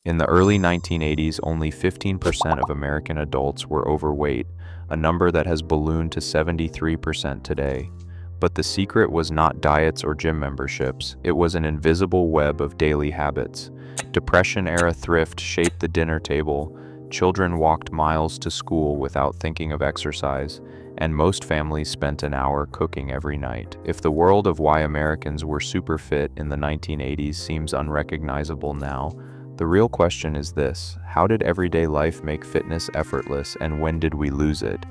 In the early 1980s, only 15% of American adults were overweight, a number that has ballooned to 73% today. But the secret was not diets or gym memberships, it was an invisible web of daily habits. Depression-era thrift shaped the dinner table, children walked miles to school without thinking of exercise, and most families spent an hour cooking every night. If the world of why Americans were super fit in the 1980s seems unrecognizable now, the real question is this: how did everyday life make fitness effortless, and when did we lose it?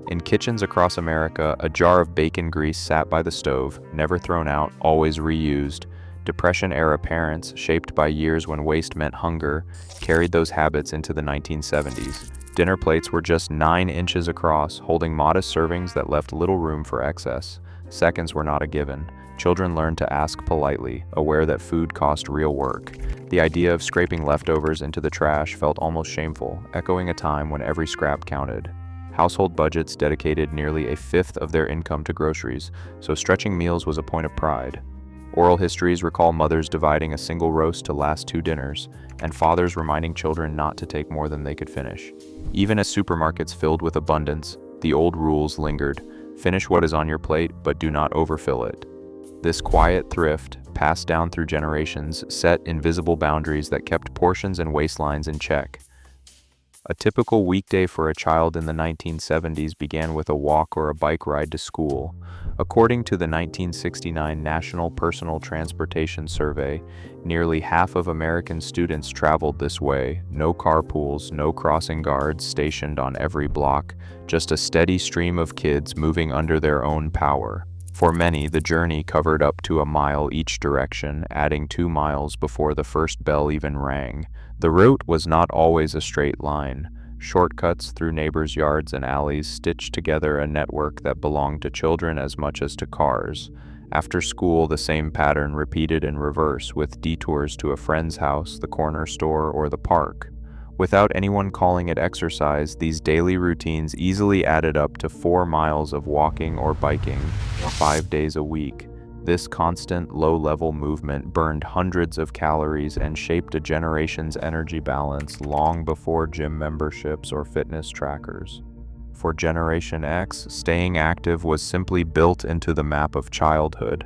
In kitchens across America, a jar of bacon grease sat by the stove, never thrown out, always reused. Depression-era parents, shaped by years when waste meant hunger, carried those habits into the 1970s. Dinner plates were just 9 inches across, holding modest servings that left little room for excess. Seconds were not a given. Children learned to ask politely, aware that food cost real work. The idea of scraping leftovers into the trash felt almost shameful, echoing a time when every scrap counted. Household budgets dedicated nearly a fifth of their income to groceries, so stretching meals was a point of pride. Oral histories recall mothers dividing a single roast to last 2 dinners, and fathers reminding children not to take more than they could finish. Even as supermarkets filled with abundance, the old rules lingered: finish what is on your plate, but do not overfill it. This quiet thrift, passed down through generations, set invisible boundaries that kept portions and waistlines in check. A typical weekday for a child in the 1970s began with a walk or a bike ride to school. According to the 1969 National Personal Transportation Survey, nearly half of American students traveled this way. No carpools, no crossing guards stationed on every block, just a steady stream of kids moving under their own power. For many, the journey covered up to a mile each direction, adding 2 miles before the first bell even rang. The route was not always a straight line. Shortcuts through neighbors' yards and alleys stitched together a network that belonged to children as much as to cars. After school, the same pattern repeated in reverse, with detours to a friend's house, the corner store, or the park. Without anyone calling it exercise, these daily routines easily added up to 4 miles of walking or biking, 5 days a week. This constant, low-level movement burned hundreds of calories and shaped a generation's energy balance long before gym memberships or fitness trackers. For Generation X, staying active was simply built into the map of childhood.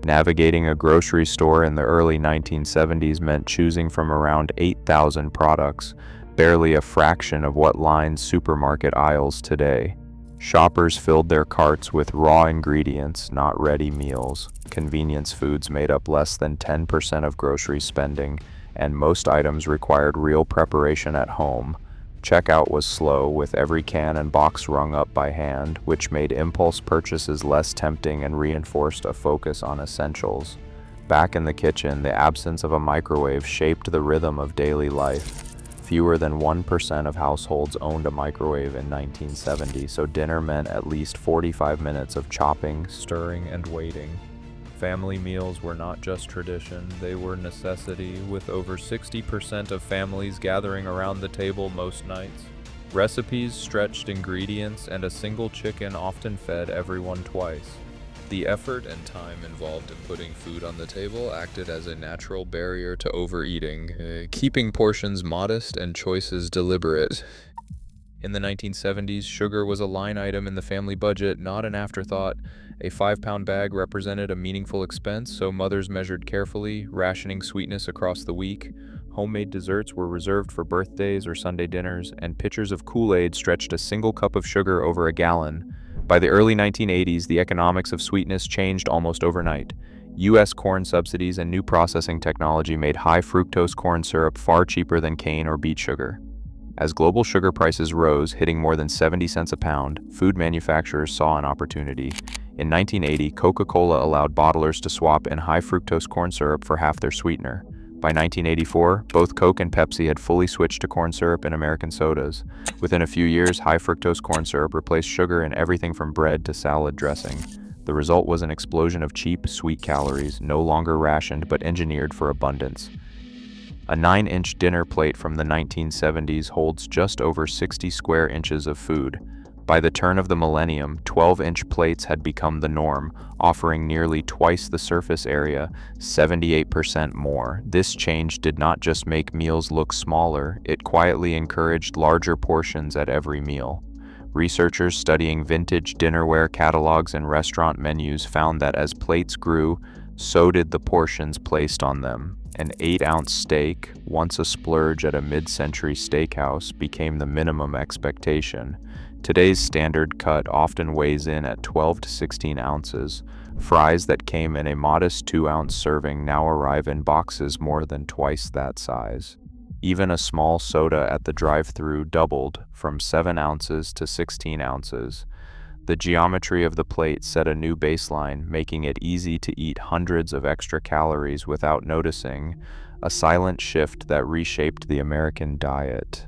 Navigating a grocery store in the early 1970s meant choosing from around 8,000 products, barely a fraction of what lines supermarket aisles today. Shoppers filled their carts with raw ingredients, not ready meals. Convenience foods made up less than 10% of grocery spending, and most items required real preparation at home. Checkout was slow, with every can and box rung up by hand, which made impulse purchases less tempting and reinforced a focus on essentials. Back in the kitchen, the absence of a microwave shaped the rhythm of daily life. Fewer than 1% of households owned a microwave in 1970, so dinner meant at least 45 minutes of chopping, stirring, and waiting. Family meals were not just tradition, they were necessity, with over 60% of families gathering around the table most nights. Recipes stretched ingredients, and a single chicken often fed everyone twice. The effort and time involved in putting food on the table acted as a natural barrier to overeating, keeping portions modest and choices deliberate. In the 1970s, sugar was a line item in the family budget, not an afterthought. A 5-pound bag represented a meaningful expense, so mothers measured carefully, rationing sweetness across the week. Homemade desserts were reserved for birthdays or Sunday dinners, and pitchers of Kool-Aid stretched a single cup of sugar over a gallon. By the early 1980s, the economics of sweetness changed almost overnight. U.S. corn subsidies and new processing technology made high-fructose corn syrup far cheaper than cane or beet sugar. As global sugar prices rose, hitting more than 70 cents a pound, food manufacturers saw an opportunity. In 1980, Coca-Cola allowed bottlers to swap in high-fructose corn syrup for half their sweetener. By 1984, both Coke and Pepsi had fully switched to corn syrup in American sodas. Within a few years, high-fructose corn syrup replaced sugar in everything from bread to salad dressing. The result was an explosion of cheap, sweet calories, no longer rationed but engineered for abundance. A 9-inch dinner plate from the 1970s holds just over 60 square inches of food. By the turn of the millennium, 12-inch plates had become the norm, offering nearly twice the surface area, 78% more. This change did not just make meals look smaller, it quietly encouraged larger portions at every meal. Researchers studying vintage dinnerware catalogs and restaurant menus found that as plates grew, so did the portions placed on them. An 8-ounce steak, once a splurge at a mid-century steakhouse, became the minimum expectation. Today's standard cut often weighs in at 12 to 16 ounces. Fries that came in a modest 2-ounce serving now arrive in boxes more than twice that size. Even a small soda at the drive-thru doubled, from 7 ounces to 16 ounces. The geometry of the plate set a new baseline, making it easy to eat hundreds of extra calories without noticing, a silent shift that reshaped the American diet.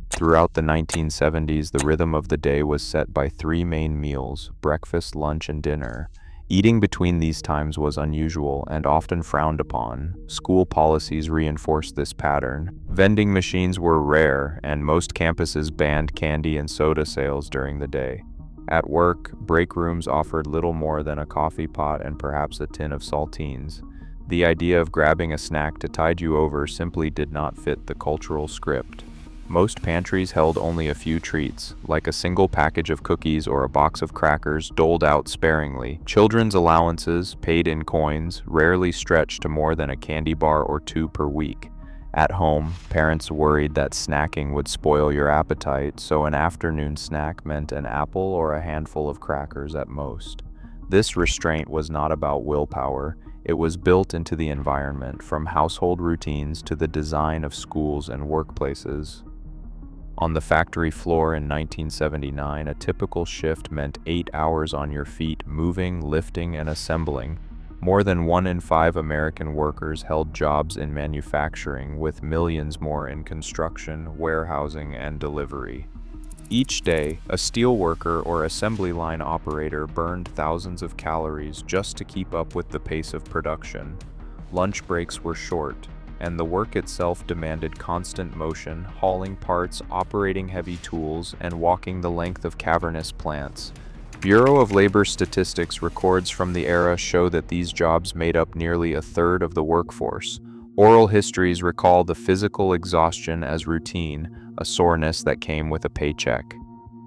Throughout the 1970s, the rhythm of the day was set by 3 main meals: breakfast, lunch, and dinner. Eating between these times was unusual and often frowned upon. School policies reinforced this pattern. Vending machines were rare, and most campuses banned candy and soda sales during the day. At work, break rooms offered little more than a coffee pot and perhaps a tin of saltines. The idea of grabbing a snack to tide you over simply did not fit the cultural script. Most pantries held only a few treats, like a single package of cookies or a box of crackers doled out sparingly. Children's allowances, paid in coins, rarely stretched to more than a candy bar or 2 per week. At home, parents worried that snacking would spoil your appetite, so an afternoon snack meant an apple or a handful of crackers at most. This restraint was not about willpower. It was built into the environment, from household routines to the design of schools and workplaces. On the factory floor in 1979, a typical shift meant 8 hours on your feet, moving, lifting, and assembling. More than 1 in 5 American workers held jobs in manufacturing, with millions more in construction, warehousing, and delivery. Each day, a steel worker or assembly line operator burned thousands of calories just to keep up with the pace of production. Lunch breaks were short, and the work itself demanded constant motion, hauling parts, operating heavy tools, and walking the length of cavernous plants. Bureau of Labor Statistics records from the era show that these jobs made up nearly a third of the workforce. Oral histories recall the physical exhaustion as routine, a soreness that came with a paycheck.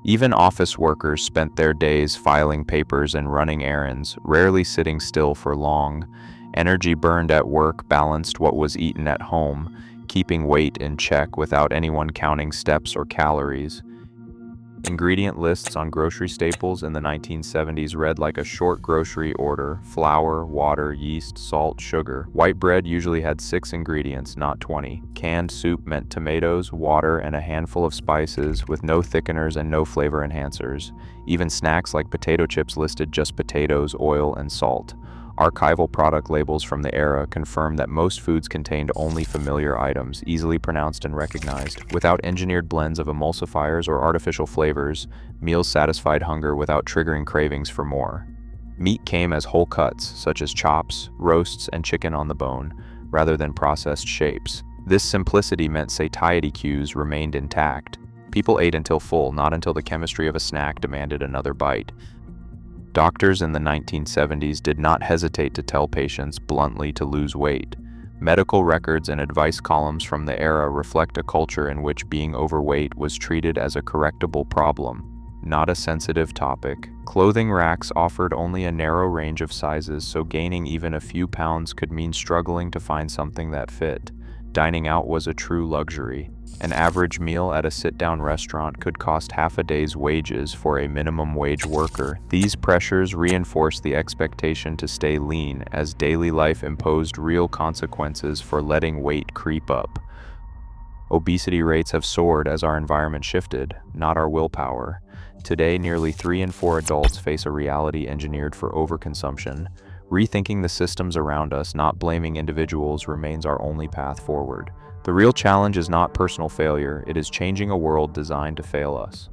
Even office workers spent their days filing papers and running errands, rarely sitting still for long. Energy burned at work balanced what was eaten at home, keeping weight in check without anyone counting steps or calories. Ingredient lists on grocery staples in the 1970s read like a short grocery order: flour, water, yeast, salt, sugar. White bread usually had 6 ingredients, not 20. Canned soup meant tomatoes, water, and a handful of spices, with no thickeners and no flavor enhancers. Even snacks like potato chips listed just potatoes, oil, and salt. Archival product labels from the era confirm that most foods contained only familiar items, easily pronounced and recognized. Without engineered blends of emulsifiers or artificial flavors, meals satisfied hunger without triggering cravings for more. Meat came as whole cuts, such as chops, roasts, and chicken on the bone, rather than processed shapes. This simplicity meant satiety cues remained intact. People ate until full, not until the chemistry of a snack demanded another bite. Doctors in the 1970s did not hesitate to tell patients bluntly to lose weight. Medical records and advice columns from the era reflect a culture in which being overweight was treated as a correctable problem, not a sensitive topic. Clothing racks offered only a narrow range of sizes, so gaining even a few pounds could mean struggling to find something that fit. Dining out was a true luxury. An average meal at a sit-down restaurant could cost half a day's wages for a minimum wage worker. These pressures reinforced the expectation to stay lean, as daily life imposed real consequences for letting weight creep up. Obesity rates have soared as our environment shifted, not our willpower. Today, nearly 3 in 4 adults face a reality engineered for overconsumption. Rethinking the systems around us, not blaming individuals, remains our only path forward. The real challenge is not personal failure, it is changing a world designed to fail us.